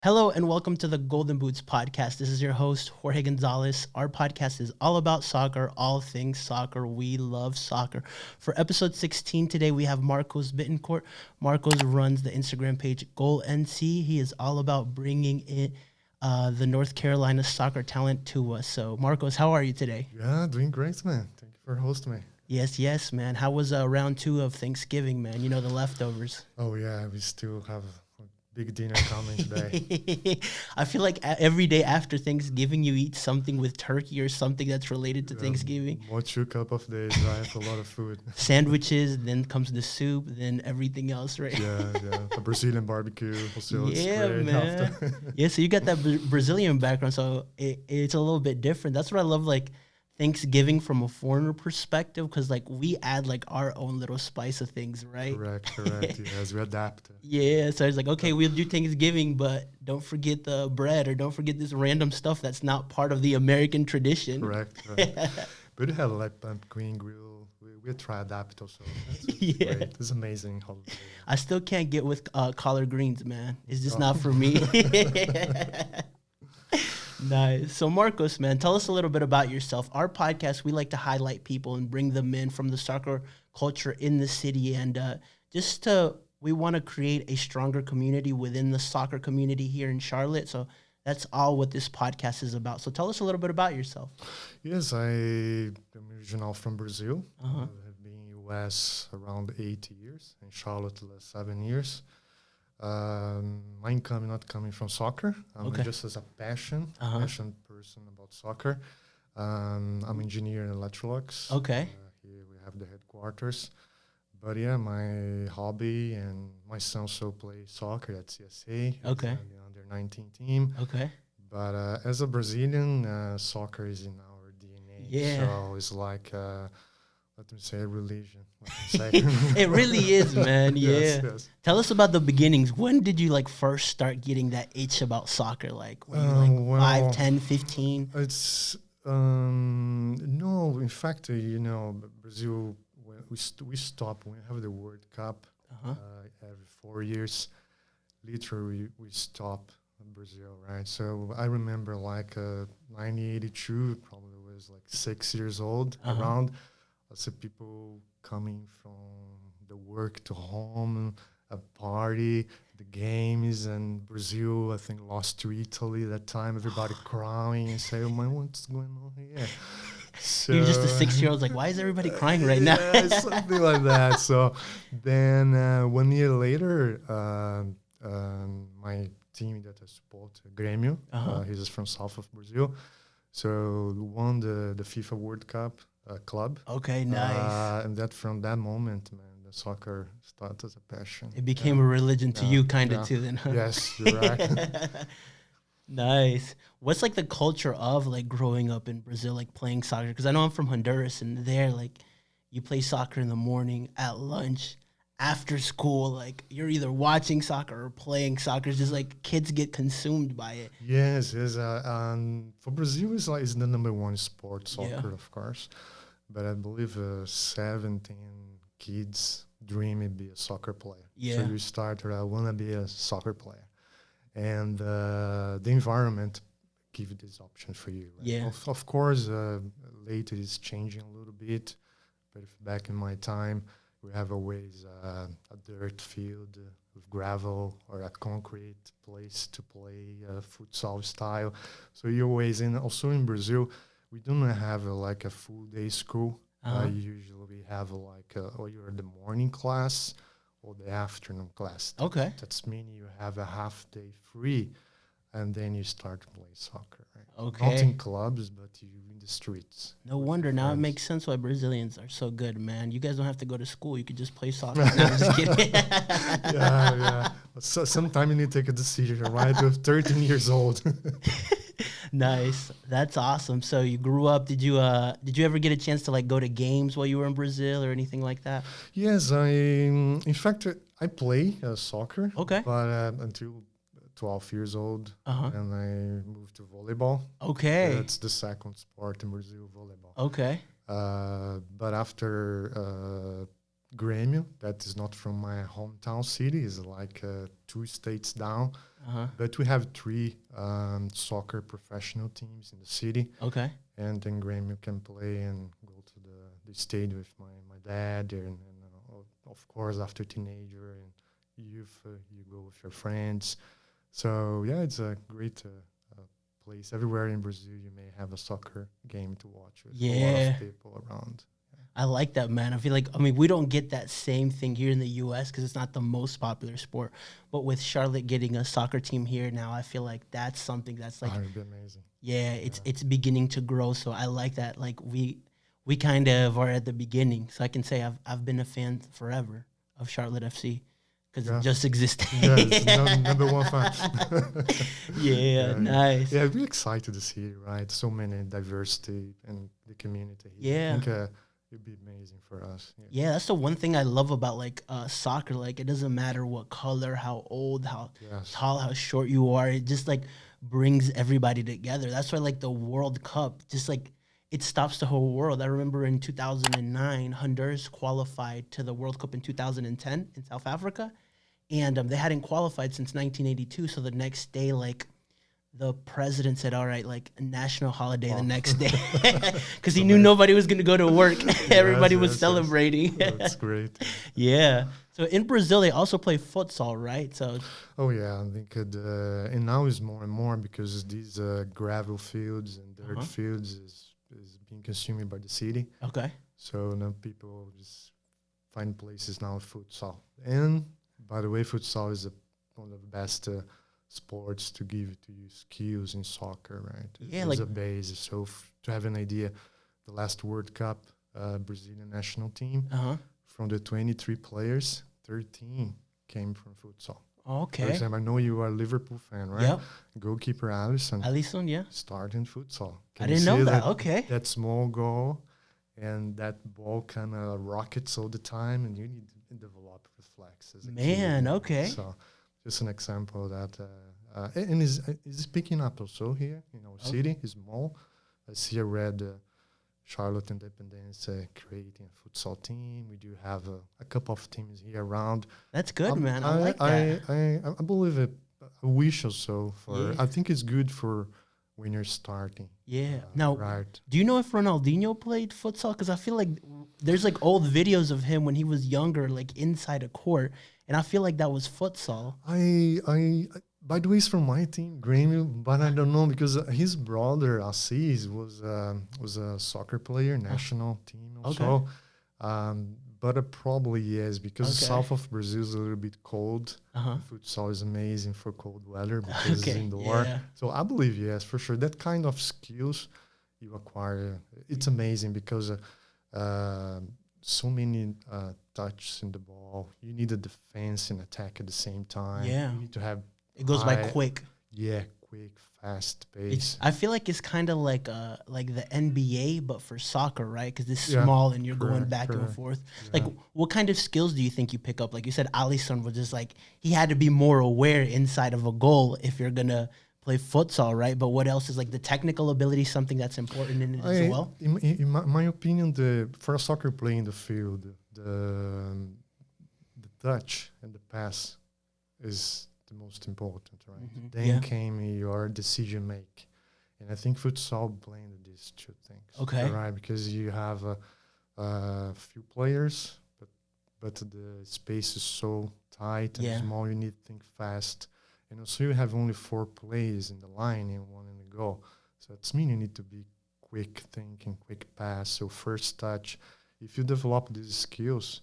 Hello and welcome to the Golden Boots podcast. This is your host, Jorge Gonzalez. Our podcast is all about soccer, all things soccer. We love soccer. For episode 16 today, we have Marcos Bittencourt. Marcos runs the Instagram page Goal NC. He is all about bringing in the North Carolina soccer talent to us. So, Marcos, how are you today? Yeah, doing great, man. Thank you for hosting me. Yes, man. How was round two of Thanksgiving, man? You know, the leftovers. Oh, yeah, we still have a big dinner coming today. I feel like every day after Thanksgiving, you eat something with turkey or something that's related to Thanksgiving. More 2 cup of days, right? A lot of food. Sandwiches, then comes the soup, then everything else, right? Yeah. A Brazilian barbecue. Also, Yeah, it's great man. after. Yeah, so you got that Brazilian background, so it's a little bit different. That's what I love, like, Thanksgiving from a foreigner perspective, because like we add like our own little spice of things, right? Correct. Yes, we adapt. Yeah, so it's like, okay, we'll do Thanksgiving, but don't forget the bread or don't forget this random stuff that's not part of the American tradition. Correct. But we have like pumpkin grill. We try adapt also. That's Yeah. great. It's amazing holiday. I still can't get with collard greens, man. It's just not for me. Nice. So, Marcos, man, tell us a little bit about yourself. Our podcast, we like to highlight people and bring them in from the soccer culture in the city. And we want to create a stronger community within the soccer community here in Charlotte. So that's all what this podcast is about. So tell us a little bit about yourself. Yes, I am original from Brazil. Uh-huh. I have been in U.S. around 8 years, in Charlotte the last 7 years. My income not coming from soccer. I'm just as a passion person about soccer. I'm engineer in Electrolux. Okay. Here we have the headquarters. But yeah, my hobby and my son also play soccer at CSA. Okay. The under 19 team. Okay. But as a Brazilian, soccer is in our DNA. Yeah. So it's like, let me say, a religion. It really is, man. Yeah. Yes. Tell us about the beginnings. When did you like first start getting that itch about soccer? Like were you like 5, 10, 15? It's no. In fact, Brazil. We stop when we have the World Cup every 4 years. Literally, we stop in Brazil, right? So I remember like 1982, probably was like 6 years old around. I see people coming from the work to home, a party, the games, and Brazil, I think, lost to Italy that time. Everybody crying and say, "Oh man, what's going on here?" So You're just a 6-year-old, like, why is everybody crying right now? Yeah, something like that. So then 1 year later, my team that I support, Grêmio, he's from south of Brazil, so won the FIFA World Cup club. Okay, nice. And that from that moment, man, the soccer started as a passion. It became a religion to you, kind of, too, then. Huh? Yes, you're right. Nice. What's like the culture of like growing up in Brazil, like playing soccer? Because I know I'm from Honduras, and there, like, you play soccer in the morning, at lunch, after school. Like, you're either watching soccer or playing soccer. It's just like kids get consumed by it. Yes. For Brazil, it's the number one sport, soccer, of course. But I believe 17 kids dream of be a soccer player. Yeah. So you start, I want to be a soccer player. And the environment give you this option for you. Right? Yeah. Of course, later it's changing a little bit. But if back in my time, we have always a dirt field with gravel or a concrete place to play futsal style. So you're always also in Brazil, we don't have like a full day school. Usually we have like or you're the morning class or the afternoon class. Okay. That's meaning you have a half day free, and then you start to play soccer. Right? Okay. Not in clubs, but you in the streets. No wonder. Now it makes sense why Brazilians are so good, man. You guys don't have to go to school. You could just play soccer. No, I'm just kidding. Yeah. So sometimes you need to take a decision, right? With 13 years old. Nice. That's awesome. So you grew up. Did you ever get a chance to like go to games while you were in Brazil or anything like that? Yes, in fact, I play soccer. Okay. But until 12 years old, and I moved to volleyball. Okay. That's the second sport in Brazil, volleyball. Okay. But after Grêmio, that is not from my hometown city, is like 2 states down. Uh-huh. But we have three soccer professional teams in the city. Okay. And then Graham, you can play and go to the stadium with my dad. And of course, after teenager and youth, you go with your friends. So, yeah, it's a great place. Everywhere in Brazil, you may have a soccer game to watch with a lot Yeah. of people around. I like that, man. I feel like, I mean, we don't get that same thing here in the U.S. because it's not the most popular sport. But with Charlotte getting a soccer team here now, I feel like that's something that's like, It'd be amazing. yeah, it's beginning to grow. So I like that. Like we kind of are at the beginning. So I can say I've been a fan forever of Charlotte FC because it just existed. Yeah, it's number one fan. Yeah, nice. Yeah, we're excited to see it, right? So many diversity in the community here. Yeah. I think it'd be amazing for us. Yeah, that's the one thing I love about like soccer. Like it doesn't matter what color, how old, how tall, how short you are. It just like brings everybody together. That's why like the World Cup just like it stops the whole world. I remember in 2009, Honduras qualified to the World Cup in 2010 in South Africa, and they hadn't qualified since 1982. So the next day, like the president said, all right, like a national holiday the next day because he knew nobody was going to go to work. Everybody was celebrating. That's great. Yeah. So in Brazil, they also play futsal, right? So. Oh, yeah. I think and now is more and more because these gravel fields and dirt fields is being consumed by the city. Okay. So now people just find places now for futsal. And by the way, futsal is one of the best sports to give to you skills in soccer, right? Yeah, it's like a base. So to have an idea, the last World Cup Brazilian national team, from the 23 players, 13 came from futsal. Okay. For example, I know you are a Liverpool fan, right? Yep. Goalkeeper Alisson. Yeah. Started in futsal. I didn't know that. Okay. That small goal and that ball kind of rockets all the time, and you need to develop reflexes. Man, okay. So just an example of that. And is picking up also here in our city. It's small. I see a red Charlotte Independence creating a futsal team. We do have a couple of teams here around. That's good, man. I like that. I believe it. I wish also for. I think it's good for when you're starting. Yeah. Now, do you know if Ronaldinho played futsal? Because I feel like there's like old videos of him when he was younger, like inside a court, and I feel like that was futsal. By the way, he's from my team, Grêmio, but I don't know because his brother Assis was a soccer player, national team also. But it probably is because south of Brazil is a little bit cold. Futsal is amazing for cold weather because it's indoor. Yeah. So I believe yes, for sure. That kind of skills you acquire, it's amazing because so many touches in the ball. You need a defense and attack at the same time. Yeah, you need to have. It goes by quick. Yeah, quick, fast pace. I feel like it's kind of like the NBA, but for soccer, right? Because it's small and you're going back and forth. Yeah. Like, what kind of skills do you think you pick up? Like you said, Alisson was just like, he had to be more aware inside of a goal if you're going to play futsal, right? But what else is like the technical ability, something that's important in it as well? In my opinion, for a soccer player in the field, the touch and the pass is the most important, right? Then came your decision make, and I think futsal blend these two things. Okay, right? Because you have a few players, but the space is so tight and small. You need to think fast, and also you have only 4 players in the line and 1 in the goal. So it's mean you need to be quick thinking, quick pass. So first touch. If you develop these skills,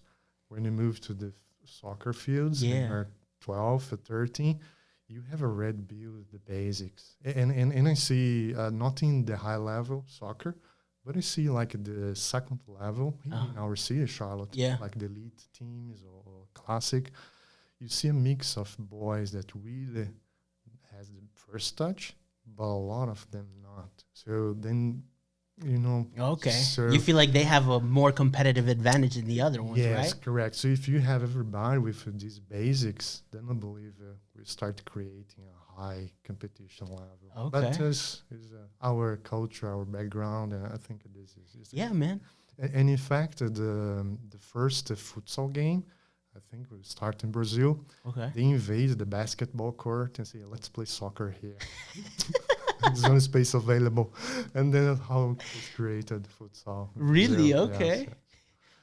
when you move to the soccer fields, or 12 or 13, you have already built the basics. And I see not in the high level soccer, but I see like the second level in our city, Charlotte, like the elite teams or classic. You see a mix of boys that really has the first touch, but a lot of them not. So then, you feel like they have a more competitive advantage than the other ones, right? Yes, correct. So if you have everybody with these basics, then I believe we start creating a high competition level. Okay. But this is our culture, our background, and I think this is man. And in fact, the first futsal game, I think we start in Brazil. Okay. They invade the basketball court and say, let's play soccer here. There's only space available. And then how it was created futsal. in Really? Brazil. Okay. Yes.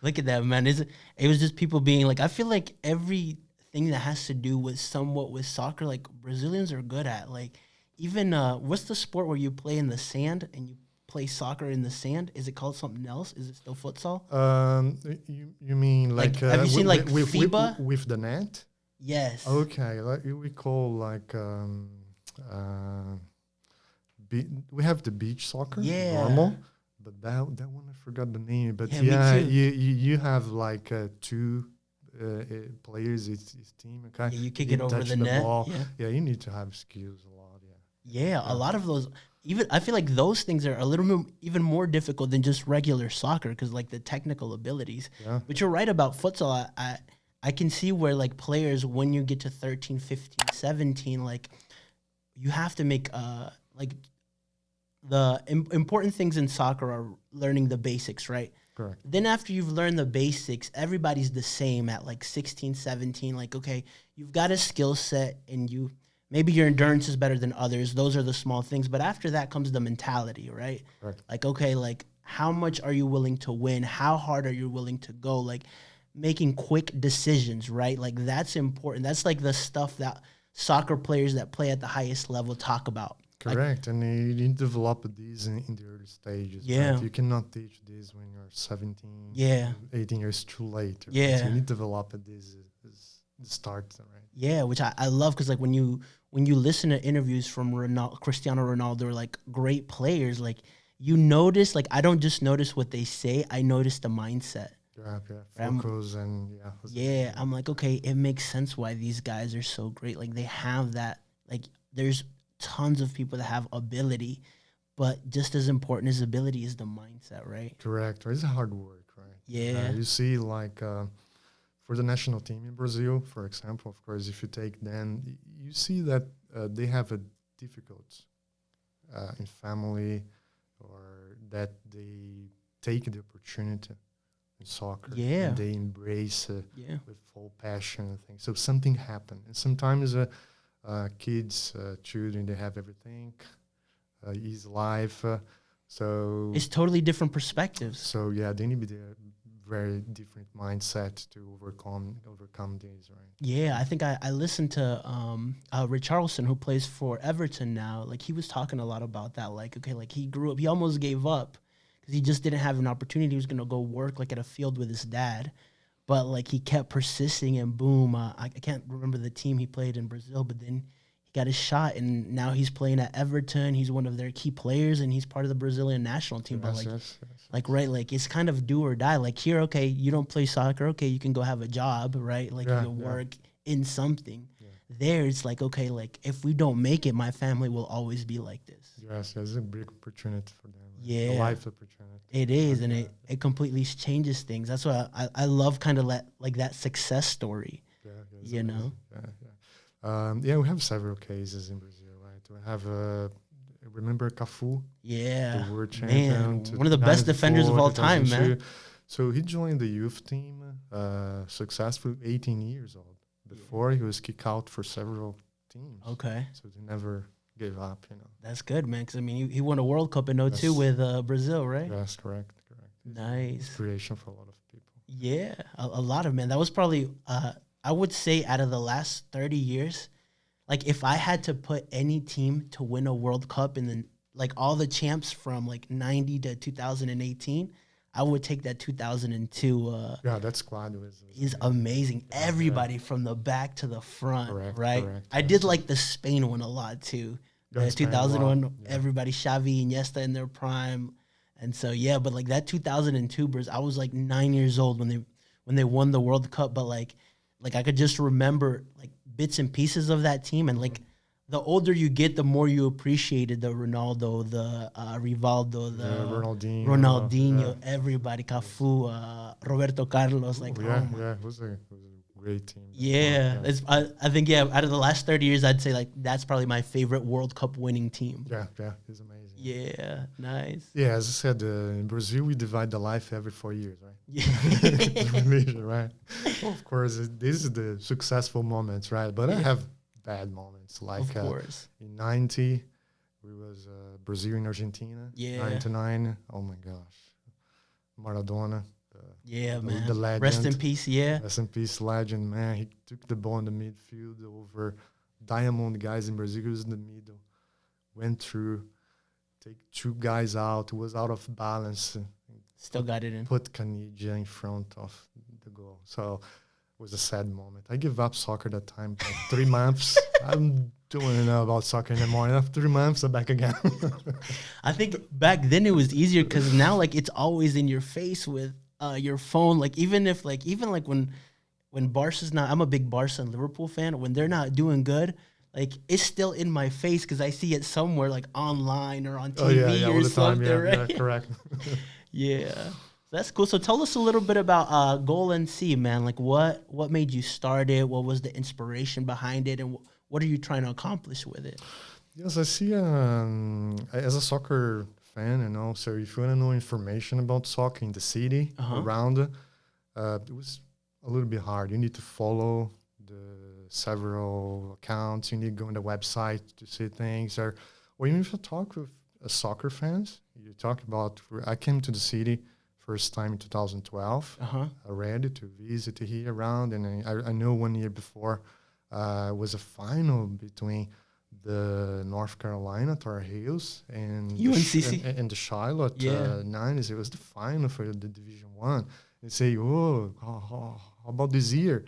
Look at that, man. It was just people being like, I feel like everything that has to do with somewhat with soccer, like Brazilians are good at. Like even what's the sport where you play in the sand and you play soccer in the sand? Is it called something else? Is it still futsal? You mean like have you seen like FIBA? with the net? Yes. Okay, like we call like we have the beach soccer, Yeah. normal, but that one I forgot the name. But Yeah, me too. you have like two players. It's team. Okay, Yeah, you kick it over touch the net. ball. Yeah. Yeah, you need to have skills a lot. Yeah, a lot of those. Even I feel like those things are a little bit even more difficult than just regular soccer because like the technical abilities. Yeah. But you're right about futsal. I can see where like players when you get to 13, 15, 17, like you have to make like the important things in soccer are learning the basics, right? Correct. Then after you've learned the basics, everybody's the same at like 16, 17. Like, okay, you've got a skill set and maybe your endurance is better than others. Those are the small things. But after that comes the mentality, right? Correct. Like, okay, like how much are you willing to win? How hard are you willing to go? Like making quick decisions, right? Like that's important. That's like the stuff that soccer players that play at the highest level talk about. Correct, and you need to develop these in the early stages. Yeah. Right? You cannot teach this when you're 17, Yeah. 18 years too late. Right? Yeah. So you need to develop this the start, right? Yeah, which I love because like when you listen to interviews from Cristiano Ronaldo or like great players, like you notice, like I don't just notice what they say, I notice the mindset. Yeah, focus and Yeah, I'm like, okay, it makes sense why these guys are so great. Like they have that, like there's tons of people that have ability, but just as important as ability is the mindset, right? Correct. It's hard work, right? Yeah. You see, like for the national team in Brazil, for example, of course, if you take them, you see that they have a difficult in family, or that they take the opportunity in soccer. Yeah. And they embrace Yeah. with full passion and things. So something happened, and sometimes kids, children, they have everything, easy life. So It's totally different perspectives. So yeah, they need a very different mindset to overcome these, right? Yeah, I think I listened to Richarlison, who plays for Everton now. Like he was talking a lot about that. Like, okay, like he grew up, he almost gave up because he just didn't have an opportunity. He was gonna go work like at a field with his dad, but like he kept persisting, and boom, I can't remember the team he played in Brazil, but then he got his shot, and now he's playing at Everton. He's one of their key players, and he's part of the Brazilian national team. But like right, like it's kind of do or die. Like here, okay, you don't play soccer, okay, you can go have a job, right? Like you can work in something. Yeah. There, it's like, okay, like if we don't make it, my family will always be like this. Yes, it's a big opportunity for them. Right? Yeah, a life opportunity. It is, and it completely changes things. That's why I love kind of like that success story. Yeah, you know. Yeah, we have several cases in Brazil, right? We have remember Cafu? Yeah, the world champion, one of the best defenders of all time, man. So he joined the youth team successfully, 18 years old. Before he was kicked out for several teams. Okay. So he never gave up, you know. That's good, man, because I mean, he won a World Cup in 2002 with Brazil, right? That's correct. Nice. Inspiration for a lot of people. Yeah, a lot of, man. That was probably, I would say out of the last 30 years, like if I had to put any team to win a World Cup and then like all the champs from like 90 to 2018, I would take that 2002. Yeah, that squad is amazing. Everybody from the back to the front, right? Correct, I did like the Spain one a lot too. The 2001, everybody, Xavi, Iniesta in their prime. And so, yeah, but like that 2002 Brazil, I was like 9 years old when they won the World Cup. But like I could just remember like bits and pieces of that team. And like the older you get, the more you appreciated the Ronaldo, the Rivaldo, the Ronaldinho, everybody, Cafu, Roberto Carlos. Like, it was a great team. Yeah, I think out of the last 30 years, I'd say like that's probably my favorite World Cup winning team. Yeah, it's amazing. Yeah, nice. Yeah, as I said, in Brazil, we divide the life every 4 years, right? Yeah. Religion, right? Well, of course, this is the successful moments, right? But I Yeah, have bad moments. of Like course. in 90, we was Brazil and Argentina. Yeah. 99, oh my gosh. Maradona, Yeah, the man. Rest in legend. peace. Yeah. Rest in peace, legend, man. He took the ball in the midfield over Diamond guys in Brazil. He was in the middle. Went through, take two guys out, was out of balance, Still got it in. put Canija in front of the goal. So it was a sad moment. I gave up soccer that time, like 3 months. I don't know about soccer anymore. After 3 months, I'm back again. I think back then it was easier because now like it's always in your face with your phone. Like even if like even like when Barca's not, I'm a big Barca and Liverpool fan. When they're not doing good, like it's still in my face because I see it somewhere like online or on TV Oh, yeah, or all the time. something, Yeah, right? yeah, correct. Yeah. So that's cool. So tell us a little bit about Goal NC, man. Like what made you start it? What was the inspiration behind it? And what are you trying to accomplish with it? Yes, I see. As a soccer fan, so if you want to know information about soccer in the city around, it was a little bit hard. You need to follow the several accounts. You need to go on the website to see things, or even if you talk with soccer fans, you talk about. I came to the city first time in 2012. Ready to visit here around, and I know 1 year before was a final between the North Carolina Tar Heels and UNCC. and the Charlotte Yeah. 90s. It was the final for the Division One. They say, "Oh, how about this year?"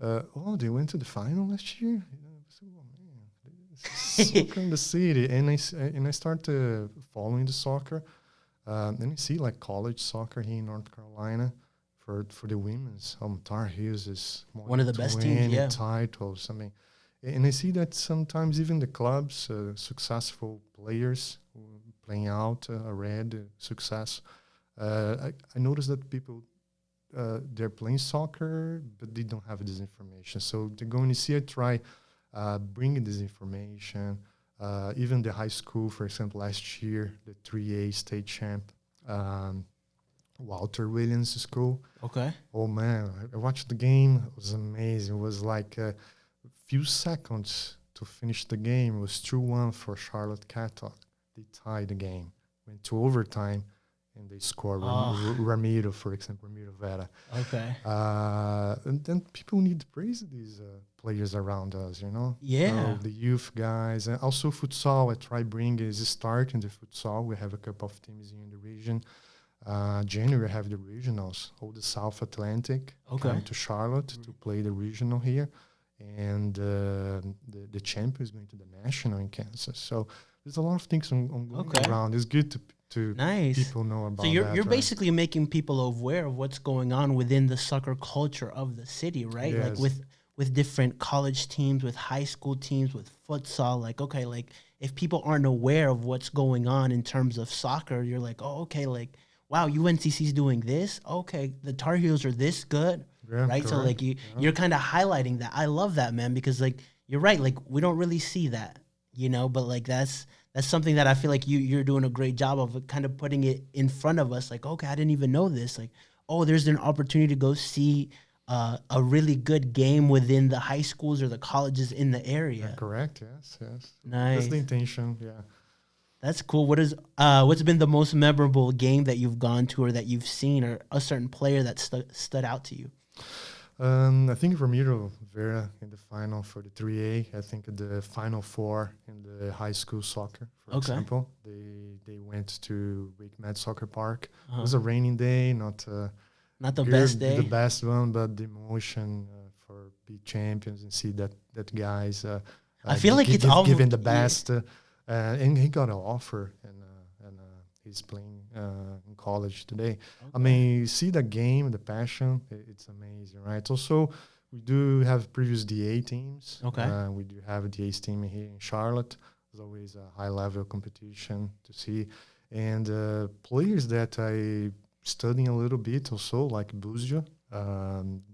Oh, they went to the final last year. So, oh, man, soccer in the city, and I started following the soccer. And I see like college soccer here in North Carolina for the women's. Tar Heels is more One of the best teams, 20 yeah. titles. I mean, and I see that sometimes even the clubs, successful players playing out red success. I noticed that people they're playing soccer, but they don't have this information. So they're going to see I try bringing this information. Even the high school, for example, last year, the 3A state champ, Walter Williams School. Okay. Oh, man, I watched the game. It was amazing. It was like a few seconds to finish the game. It was 2-1 for Charlotte Catholic. They tied the game, went to overtime, and they scored Ramiro, for example, Ramiro Vera. Okay. And then people need to praise these players around us, Yeah. So the youth guys. And also futsal, I try bringing is starting the futsal. We have a couple of teams here in the region. January, we have the regionals. All the South Atlantic come to Charlotte to play the regional here. And the champion is going to the national in Kansas. So there's a lot of things on going around. It's good to people know about. So you're that, basically making people aware of what's going on within the soccer culture of the city, right? Yes. Like with different college teams, with high school teams, with futsal. Like, okay, like if people aren't aware of what's going on in terms of soccer, you're like, oh, okay, like, wow, UNCC's doing this. Okay, the Tar Heels are this good, right? correct. So like you're kind of highlighting that. I love that, man, because like you're right. Like we don't really see that, but like that's something that I feel like you're doing a great job of kind of putting it in front of us. Like, okay, I didn't even know this. Like, oh, there's an opportunity to go see a really good game within the high schools or the colleges in the area. Yeah, correct. Yes. Nice. That's the intention. Yeah. That's cool. What's been the most memorable game that you've gone to or that you've seen, or a certain player that stood out to you? I think Ramiro Vera in the final for the 3A. I think the final four in the high school soccer, for example. They went to Wake Med Soccer Park. It was a raining day, not the best day. The best one, but the emotion for big champions and see that guys. I feel like it's all given the best, and he got an offer, and he's playing in college today. I mean, you see the game, the passion, it's amazing, right? Also, we do have previous DA teams. We do have a DA team here in Charlotte. There's always a high-level competition to see. And players that I studying a little bit also, like Buzio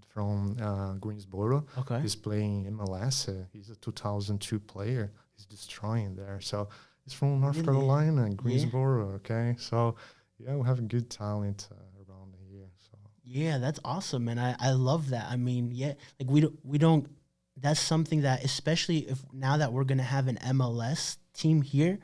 from Greensboro. He's playing MLS. He's a 2002 player. He's destroying there. So He's from North Really? Carolina, Yeah. Greensboro. Okay, so yeah, we have a good talent around here. So Yeah, that's awesome, man. I love that. I mean, yeah, like we don't that's something that, especially if now that we're gonna have an MLS team here,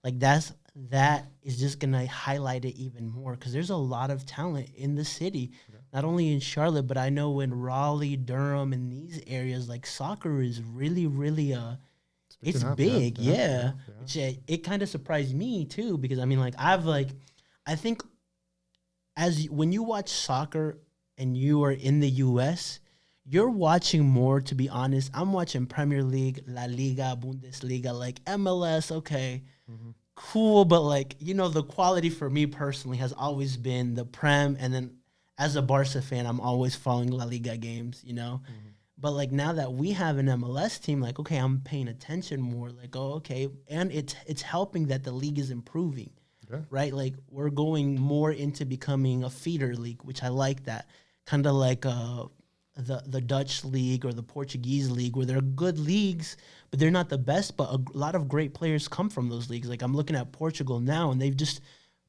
like that is just gonna highlight it even more because there's a lot of talent in the city, yeah, not only in Charlotte, but I know in Raleigh, Durham, and these areas, like soccer is really, really it's it's picking up. Yeah, big, yeah, yeah. yeah, yeah. Which it kind of surprised me too because I mean, like I think when you watch soccer and you are in the US, you're watching more, to be honest. I'm watching Premier League, La Liga, Bundesliga, like MLS, okay, Mm-hmm. cool, but like, the quality for me personally has always been the Prem, and then as a Barca fan, I'm always following La Liga games. Mm-hmm. But like now that we have an MLS team, like okay, I'm paying attention more. Like, oh, okay, and it's helping that the league is improving, Yeah, right? Like we're going more into becoming a feeder league, which I like that. Kind of like the Dutch league or the Portuguese league, where they're good leagues, but they're not the best. But a lot of great players come from those leagues. Like I'm looking at Portugal now, and they've just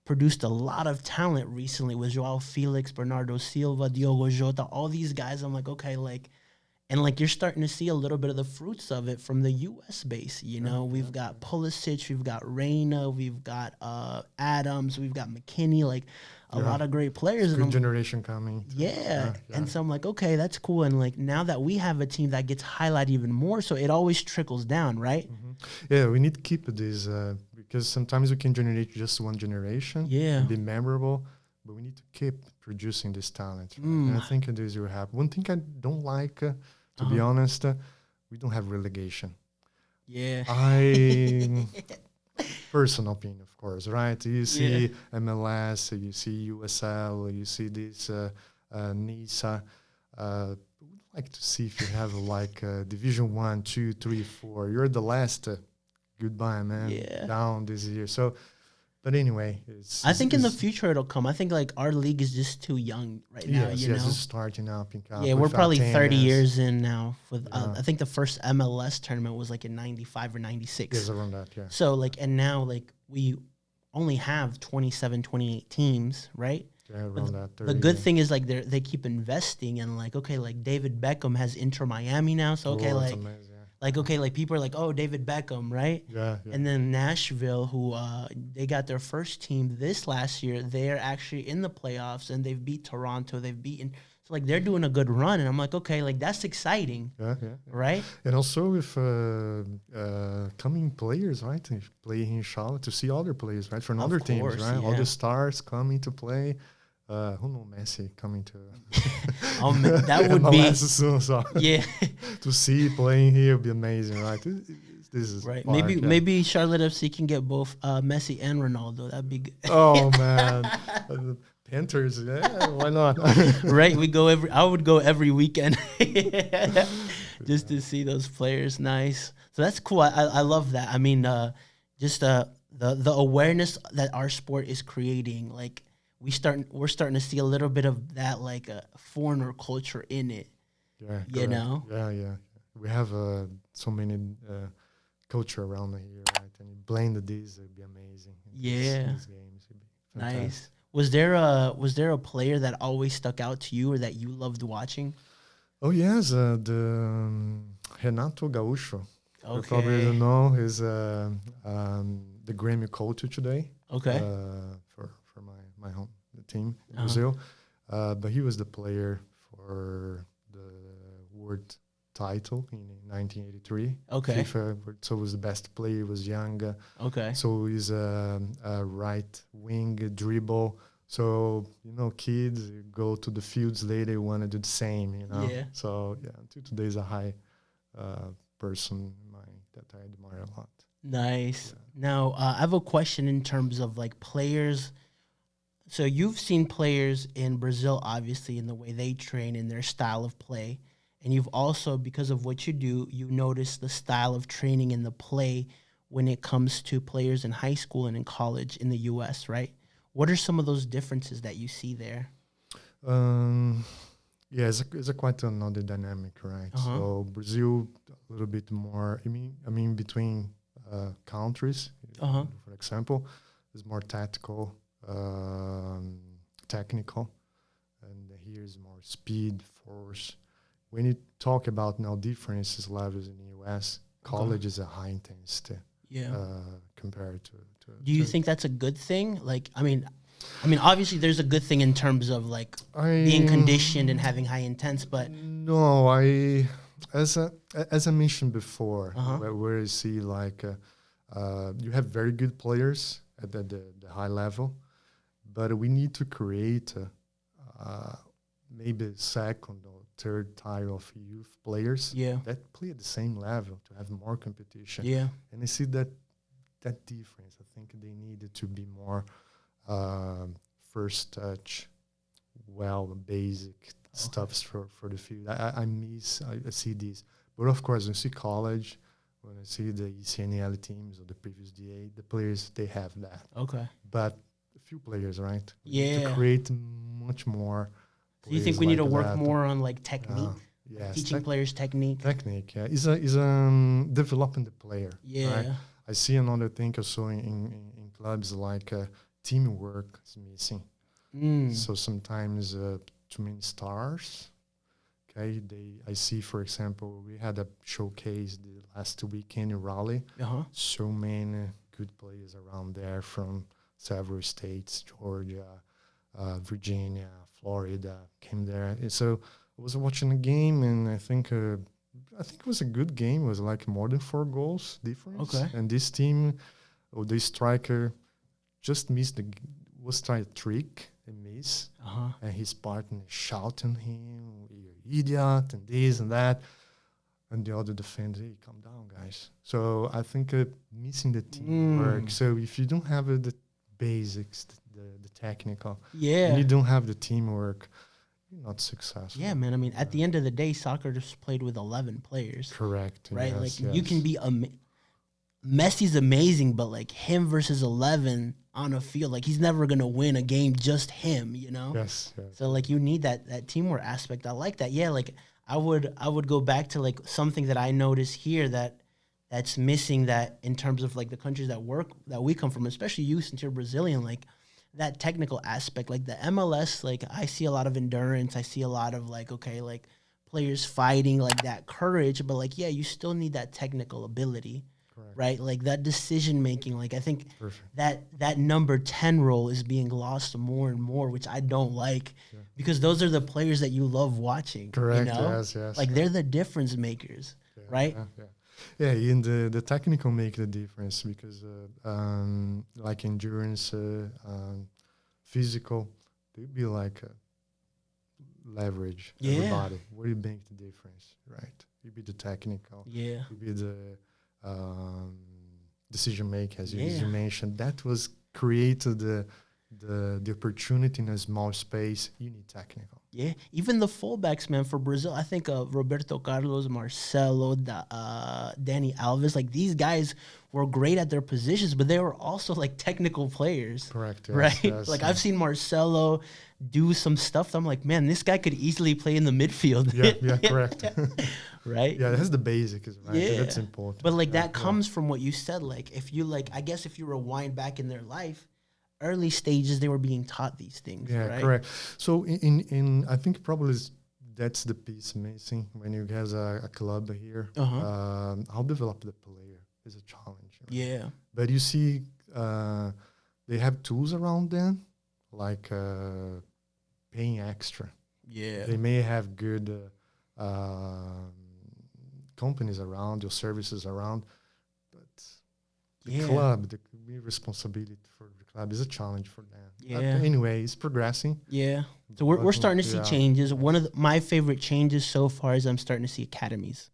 produced a lot of talent recently with Joao Felix, Bernardo Silva, Diogo Jota, all these guys. I'm like, okay, like and like you're starting to see a little bit of the fruits of it from the U.S. base. yeah, yeah, We've got Pulisic, we've got Reina, we've got Adams, we've got McKinney, like a yeah. lot of great players. It's And good I'm, generation coming. Too. yeah, Yeah, yeah. and so I'm like, okay, that's cool. And like now that we have a team that gets highlighted even more, so it always trickles down, right? Hmm. Yeah, we need to keep this because sometimes we can generate just one generation Yeah. and be memorable, but we need to keep producing this talent. Right? And I Mm. think this will happen. One thing I don't like, to be Uh-huh. honest, we don't have relegation. Yeah. I personal opinion, of course, right? You Yeah. see MLS, you see USL, you see this NISA. Would like to see if you have like Division 1, 2, 3, 4. You're the last. Goodbye, man. Yeah. Down this year. So, but anyway, I think in the future it'll come. I think like our league is just too young right now, yes, you yes, know? it's starting up in Cap Yeah, we're with probably 30 Atenas. years in now. With Yeah, I think the first MLS tournament was like in 95 or 96. yes, around that, yeah. So like and now like we only have 27, 28 teams, right? Yeah, But around that. the 30, good yeah. thing is like they keep investing and like okay, like David Beckham has Inter Miami now. So okay, Oh, it's like amazing. Yeah. like okay, like people are like, "Oh, David Beckham," right? Yeah, yeah. And then Nashville, who they got their first team this last year, they're actually in the playoffs and they've beat Toronto. They've beaten, so like they're doing a good run, and I'm like, okay, like that's exciting, Yeah, yeah, yeah. right? And also with coming players, right? If playing in Charlotte to see other players, right? From Of other teams, course, right? All yeah. the stars coming to play. Who knows Messi coming to That would be MLS soon, so yeah, to see playing here would be amazing, right? This is right. part, yeah. Maybe Charlotte FC can get both Messi and Ronaldo. That'd be good. Oh man, Panthers, yeah, why not? Right, I would go every weekend just to see those players. Nice. So that's cool. I love that. I mean, just the awareness that our sport is creating. Like we're starting to see a little bit of that, like a foreigner culture in it. Yeah, You correct. know. Yeah. We have so many culture around here, right? And you blend these, it'd be amazing. These games, it'd be fantastic. Nice. Was there a player that always stuck out to you or that you loved watching? Oh yes, Renato Gaúcho. You probably Okay. don't know. He's the Grammy culture today. Okay. For my home the team in Uh-huh. Brazil, but he was the player for the world title in 1983. Okay. FIFA, so was the best player. He was young. Okay. So he's a right wing dribble. So kids go to the fields later, want to do the same. Yeah. So yeah, until today is a high person that I admire a lot. Nice. Yeah. Now, I have a question in terms of like players. So you've seen players in Brazil, obviously, in the way they train and their style of play. And you've also, because of what you do, you notice the style of training and the play when it comes to players in high school and in college in the U.S., right? What are some of those differences that you see there? Yeah, it's a quite another dynamic, right? So Brazil a little bit more. I mean between countries, for example, is more tactical, technical, and here is more speed, force. When you talk about now differences levels in the US, college is a high intensity compared to. Do you think that's a good thing? Like, I mean, obviously there's a good thing in terms of like being conditioned and having high intense, but no, as I mentioned before, where you see like you have very good players at the high level, but we need to create maybe second or third tier of youth players that play at the same level to have more competition. Yeah, and I see that difference. I think they needed to be more first touch, basic stuffs for the field. I see this. But of course, when I see college, when I see the ECNL teams or the previous DA, the players, they have that. Okay. But a few players, right? Yeah. To create much more. So you think we need to work more on like technique? Yes. Teaching players technique? Technique, yeah. Is developing the player. Yeah. Right? I see another thing also in clubs like teamwork is missing. So sometimes too many stars. Okay, I see, for example, we had a showcase the last weekend in Raleigh. So many good players around there from several states, Georgia, Virginia, Florida, came there. And so I was watching a game, and I think it was a good game. It was like more than 4 goals difference. Okay. And this team, the striker, just missed was trying a trick and miss, and his partner shouting him, "You're idiot," and this and that, and the other defender, "Hey, calm down, guys." So I think missing the teamwork. So if you don't have the basics, the technical, and you don't have the teamwork, you're not successful. Yeah, man. I mean, at the end of the day, soccer just played with 11 players. Correct. Right? You can be Messi's amazing, but like him versus 11 on a field, like he's never gonna win a game just him, you know? Yes. So like you need that teamwork aspect. I like that. Yeah, like I would go back to like something that I notice here that's missing, that in terms of like the countries that we come from, especially you since you're Brazilian, like that technical aspect, like the MLS, like I see a lot of endurance. I see a lot of like, okay, like players fighting, like that courage, but like, yeah, you still need that technical ability. Correct. Right? Like that decision making, like I think that number 10 role is being lost more and more, which I don't like, because those are the players that you love watching. Correct. You know? Yes. Like they're the difference makers, right? Yeah, and the technical make the difference, because like endurance, physical, they'd be like leverage everybody. What do you make the difference, right? You be the technical. Yeah. You be the decision maker, as you mentioned. That was created the opportunity in a small space. You need technical. Yeah, even the fullbacks, man, for Brazil, I think Roberto Carlos, Marcelo, Dani Alves, like these guys were great at their positions, but they were also like technical players. Correct. Right? Yes, like I've seen Marcelo do some stuff that I'm like, man, this guy could easily play in the midfield. Yeah, correct. Right? Yeah, that's the basics, right? Yeah. That's important. But like that comes from what you said. Like if you I guess if you rewind back in their life, early stages, they were being taught these things. Yeah, right? Correct. So in I think probably that's the piece missing when you have a club here. How develop the player is a challenge. Right? Yeah. But you see, they have tools around them, like paying extra. Yeah. They may have good companies around, or services around, but the club, the responsibility for the club is a challenge for them. Yeah. Anyway, it's progressing. Yeah. So we're starting to see changes. One of my favorite changes so far is I'm starting to see academies.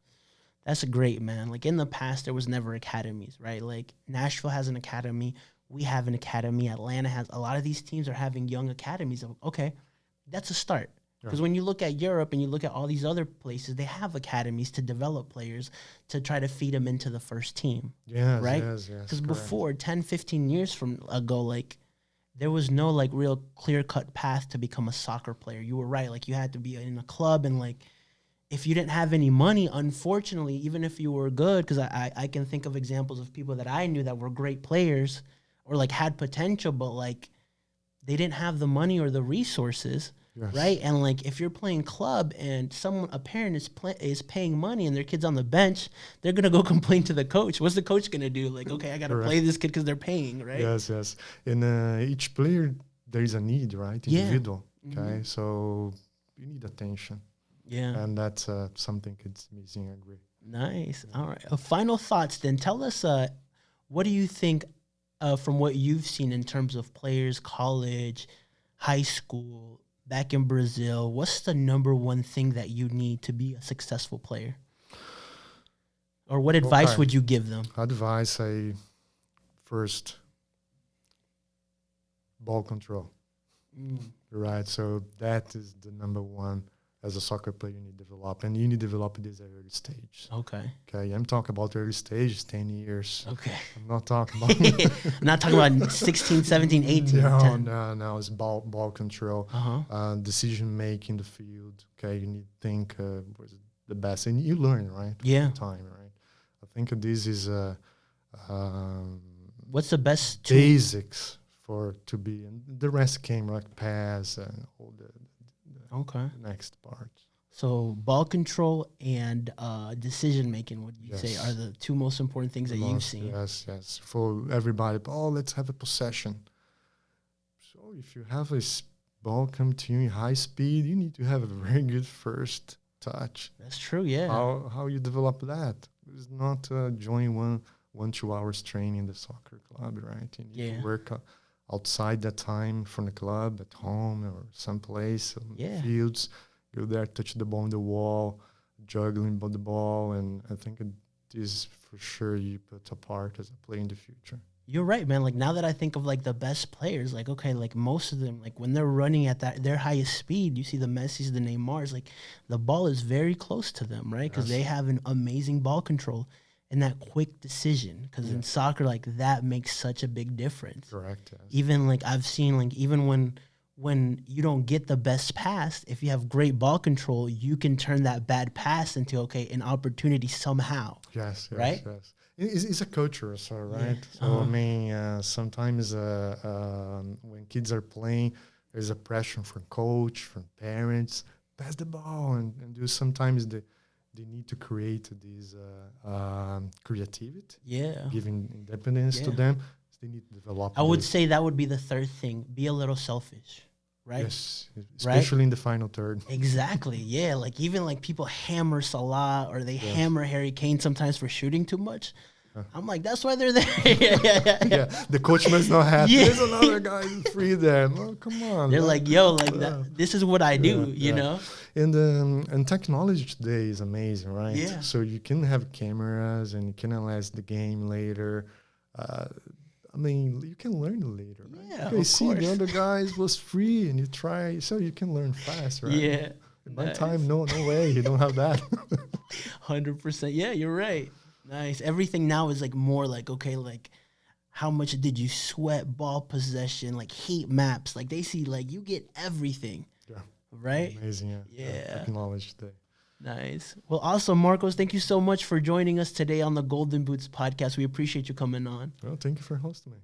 That's great, man. Like in the past, there was never academies, right? Like Nashville has an academy. We have an academy. Atlanta has, a lot of these teams are having young academies. Okay, that's a start. Because when you look at Europe and you look at all these other places, they have academies to develop players to try to feed them into the first team. Yes, right? Yes. Because before, 10, 15 years ago, like there was no like real clear-cut path to become a soccer player. You were right. Like you had to be in a club, and like if you didn't have any money, unfortunately, even if you were good, because I can think of examples of people that I knew that were great players or like had potential, but like they didn't have the money or the resources, Yes. right? And like if you're playing club and a parent is paying money and their kid's on the bench, they're gonna go complain to the coach. What's the coach gonna do? Like, okay, I gotta Correct. play this kid because they're paying, right? Yes, yes. In each player, there is a need, right? Yeah. Individual. Okay, so you need attention. Yeah. And that's something it's missing, I agree. Nice. All right. Final thoughts then. Tell us, what do you think from what you've seen in terms of players, college, high school, back in Brazil? What's the number one thing that you need to be a successful player? Or what advice would you give them? Advice, first, ball control. Right, so that is the number one. As a soccer player, you need to develop, and you need to develop this at early stage. Okay. Okay, I'm talking about early stage, 10 years. Okay. I'm not talking about... I'm not talking about 16, 17, 18, no, 10. No, it's ball control, decision-making in the field. Okay, you need to think what's the best, and you learn, right? Yeah. Time, right? I think this is... what's the best... basics to be, and the rest came like pass and all the next part. So ball control and decision making, would you say, are the two most important things that you've seen? Yes. For everybody, let's have a possession. So if you have a ball come to you in high speed, you need to have a very good first touch. That's true, yeah. How you develop that? It's not join 1-2 hours training in the soccer club, right? You need to work outside that time from the club, at home or someplace, fields. Go there, touch the ball on the wall, juggling about the ball, and I think this for sure you put apart as a player in the future. You're right, man. Like now that I think of like the best players, like okay, like most of them, like when they're running at their highest speed, you see the Messis, the Neymars, like the ball is very close to them, right? Because they have an amazing ball control. And that quick decision, because in soccer, like that makes such a big difference. Correct. Yes. Even like I've seen, like even when you don't get the best pass, if you have great ball control, you can turn that bad pass into an opportunity somehow. Yes. Right. Yes. It's a culture, so right. Yeah. So I mean, sometimes when kids are playing, there's a pressure from coach, from parents, pass the ball and do. Sometimes they need to create this creativity, giving independence to them. So they need to develop. I would say that would be the third thing. Be a little selfish, right? Yes, especially in the final third. Exactly, yeah. Like even like people hammer Salah or they hammer Harry Kane sometimes for shooting too much. I'm like, that's why they're there. Yeah, the coach must not have. There's another guy free there. Oh, come on. They're like, yo, like this is what I do, you know? And technology today is amazing, right? Yeah. So you can have cameras and you can analyze the game later. I mean, you can learn later, right? Yeah, you see the other guys was free and you try, so you can learn fast, right? Yeah. In my time, no way, you don't have that. 100%. Yeah, you're right. Nice. Everything now is like more like, okay, like how much did you sweat, ball possession, like heat maps. Like they see like you get everything. Yeah. Right? Amazing, Yeah. Technology today. Nice. Well, awesome, Marcos. Thank you so much for joining us today on the Golden Boots podcast. We appreciate you coming on. Well, thank you for hosting me.